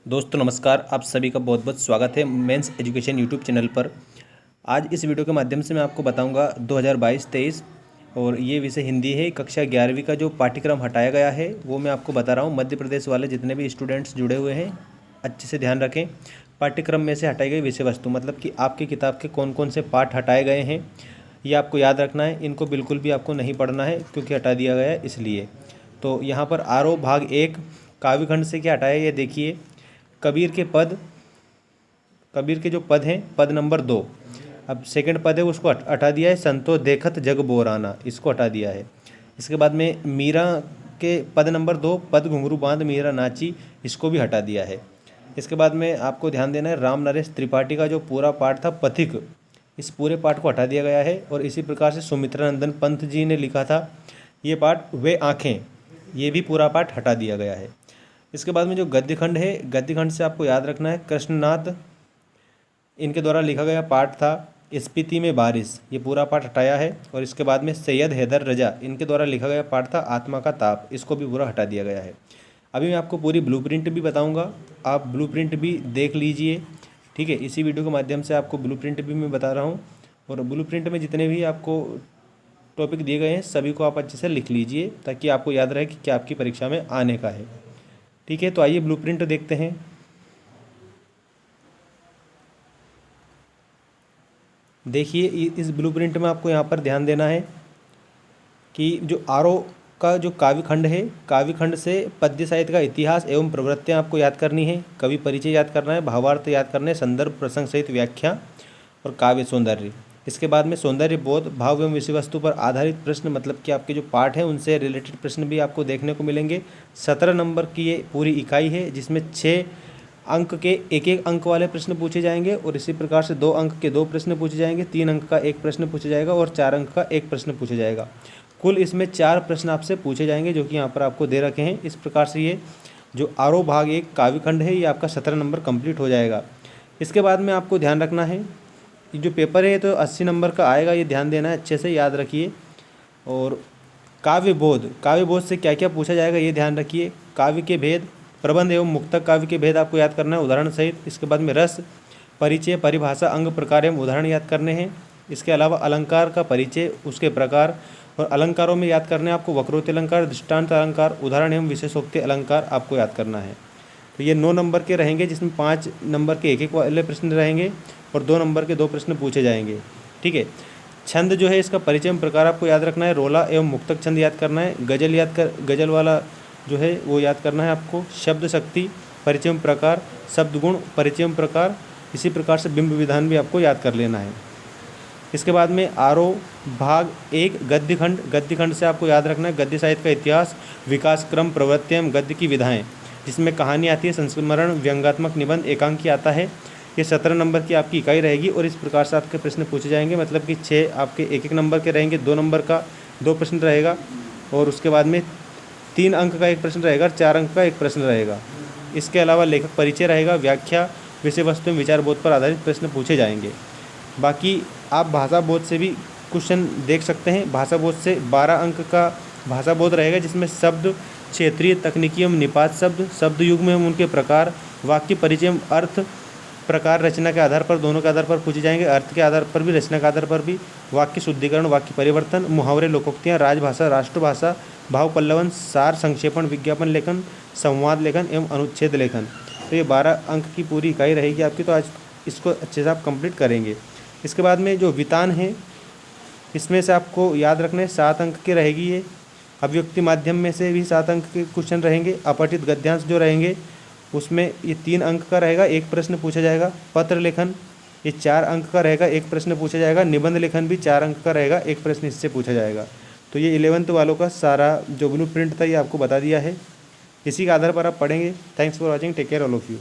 दोस्तों नमस्कार, आप सभी का बहुत बहुत स्वागत है मेंस एजुकेशन यूट्यूब चैनल पर। आज इस वीडियो के माध्यम से मैं आपको बताऊंगा 2022-23 और ये विषय हिंदी है। कक्षा 11वीं का जो पाठ्यक्रम हटाया गया है वो मैं आपको बता रहा हूँ। मध्य प्रदेश वाले जितने भी स्टूडेंट्स जुड़े हुए हैं अच्छे से ध्यान रखें। पाठ्यक्रम में से हटाई गई विषय वस्तु मतलब कि आपकी किताब के कौन कौन से पाठ हटाए गए हैं ये आपको याद रखना है। इनको बिल्कुल भी आपको नहीं पढ़ना है क्योंकि हटा दिया गया है इसलिए। तो यहाँ पर आरोह भाग 1 काव्यखंड से क्या हटाया ये देखिए। कबीर के जो पद हैं, पद नंबर 2, अब सेकंड पद है उसको हटा दिया है। संतो देखत जग बोराना, इसको हटा दिया है। इसके बाद में मीरा के पद नंबर 2, पद घुंघरू बांध मीरा नाची, इसको भी हटा दिया है। इसके बाद में आपको ध्यान देना है राम नरेश त्रिपाठी का जो पूरा पाठ था पथिक, इस पूरे पाठ को हटा दिया गया है। और इसी प्रकार से सुमित्रा नंदन पंत जी ने लिखा था ये पाठ वे आँखें, ये भी पूरा पाठ हटा दिया गया है। इसके बाद में जो गद्यखंड है, गद्यखंड से आपको याद रखना है कृष्णनाथ इनके द्वारा लिखा गया पाठ था स्पीति में बारिश, ये पूरा पाठ हटाया है। और इसके बाद में सैयद हैदर रजा इनके द्वारा लिखा गया पाठ था आत्मा का ताप, इसको भी पूरा हटा दिया गया है। अभी मैं आपको पूरी ब्लूप्रिंट भी बताऊंगा, आप ब्लूप्रिंट भी देख लीजिए, ठीक है। इसी वीडियो के माध्यम से आपको ब्लूप्रिंट भी मैं बता रहा हूँ। और ब्लूप्रिंट में जितने भी आपको टॉपिक दिए गए हैं सभी को आप अच्छे से लिख लीजिए ताकि आपको याद रहे कि क्या आपकी परीक्षा में आने का है, ठीक है। तो आइए ब्लूप्रिंट देखते हैं। देखिए इस ब्लूप्रिंट में आपको यहाँ पर ध्यान देना है कि जो आरोह का जो काव्यखंड है, काव्यखंड से पद्य साहित्य का इतिहास एवं प्रवृत्तियाँ आपको याद करनी है, कवि परिचय याद करना है, भावार्थ याद करने, संदर्भ प्रसंग सहित व्याख्या और काव्य सौंदर्य। इसके बाद में सौंदर्य बोध भाव एवं विषय वस्तु पर आधारित प्रश्न मतलब कि आपके जो पाठ हैं उनसे रिलेटेड प्रश्न भी आपको देखने को मिलेंगे। 17 नंबर की ये पूरी इकाई है जिसमें 6 अंक के एक अंक वाले प्रश्न पूछे जाएंगे और इसी प्रकार से 2 अंक के 2 प्रश्न पूछे जाएंगे, 3 अंक का 1 प्रश्न पूछा जाएगा और 4 अंक का 1 प्रश्न पूछा जाएगा। कुल इसमें 4 प्रश्न आपसे पूछे जाएंगे जो कि यहाँ पर आपको दे रखे हैं। इस प्रकार से ये जो आरोह भाग 1 काव्यखंड है ये आपका 17 नंबर कंप्लीट हो जाएगा। इसके बाद में आपको ध्यान रखना है जो पेपर है तो 80 नंबर का आएगा, ये ध्यान देना है, अच्छे से याद रखिए। और काव्यबोध से क्या क्या पूछा जाएगा ये ध्यान रखिए। काव्य के भेद, प्रबंध एवं मुक्तक काव्य के भेद आपको याद करना है उदाहरण सहित। इसके बाद में रस, परिचय, परिभाषा, अंग, प्रकार एवं उदाहरण याद करने हैं। इसके अलावा अलंकार का परिचय, उसके प्रकार और अलंकारों में याद करने हैं आपको वक्रोक्ति अलंकार, दृष्टांत अलंकार, उदाहरण एवं विशेषोक्ति अलंकार आपको याद करना है। तो ये 9 नंबर के रहेंगे जिसमें 5 नंबर के एक वाले प्रश्न रहेंगे और 2 नंबर के 2 प्रश्न पूछे जाएंगे, ठीक है। छंद जो है इसका परिचय एवं प्रकार आपको याद रखना है, रोला एवं मुक्तक छंद याद करना है, गजल वाला जो है वो याद करना है आपको, शब्द शक्ति परिचय एवं प्रकार, शब्द गुण परिचय एवं प्रकार, इसी प्रकार से बिंब विधान भी आपको याद कर लेना है। इसके बाद में आरोह भाग 1 गद्यखंड से आपको याद रखना है गद्य साहित्य का इतिहास, विकास क्रम, प्रवृत्ति एवं गद्य की विधाएँ, जिसमें कहानी आती है, संस्मरण, व्यंग्यात्मक निबंध, एकांकी आता है। ये 17 नंबर की आपकी इकाई रहेगी और इस प्रकार से आपके प्रश्न पूछे जाएंगे मतलब कि 6 आपके एक नंबर के रहेंगे, 2 नंबर का 2 प्रश्न रहेगा और उसके बाद में 3 अंक का 1 प्रश्न रहेगा और 4 अंक का 1 प्रश्न रहेगा। इसके अलावा लेखक परिचय रहेगा, व्याख्या, विषय वस्तु एवं विचार बोध पर आधारित प्रश्न पूछे जाएंगे। बाकी आप भाषा बोध से भी क्वेश्चन देख सकते हैं। भाषा बोध से 12 अंक का भाषा बोध रहेगा जिसमें शब्द, क्षेत्रीय, तकनीकी एवं निपात शब्द, शब्द युग्म एवं उनके प्रकार, वाक्य परिचय एवं अर्थ, प्रकार, रचना के आधार पर, दोनों के आधार पर पूछे जाएंगे, अर्थ के आधार पर भी, रचना के आधार पर भी, वाक्य शुद्धिकरण, वाक्य परिवर्तन, मुहावरे, लोकोक्तियाँ, राजभाषा, राष्ट्रभाषा, भाव पल्लवन, सार, संक्षेपण, विज्ञापन लेखन, संवाद लेखन एवं अनुच्छेद लेखन। तो ये 12 अंक की पूरी इकाई रहेगी आपकी। तो आज इसको अच्छे से आप कंप्लीट करेंगे। इसके बाद में जो वितान है इसमें से आपको याद रखना है 7 अंक की रहेगी ये। अभिव्यक्ति माध्यम में से भी 7 अंक के क्वेश्चन रहेंगे। अपठित गद्यांश जो रहेंगे उसमें ये 3 अंक का रहेगा, 1 प्रश्न पूछा जाएगा। पत्र लेखन ये 4 अंक का रहेगा, 1 प्रश्न पूछा जाएगा। निबंध लेखन भी 4 अंक का रहेगा, 1 प्रश्न इससे पूछा जाएगा। तो ये 11th वालों का सारा जो ब्लूप्रिंट था ये आपको बता दिया है, इसी के आधार पर आप पढ़ेंगे। Thanks for watching, take care all of you.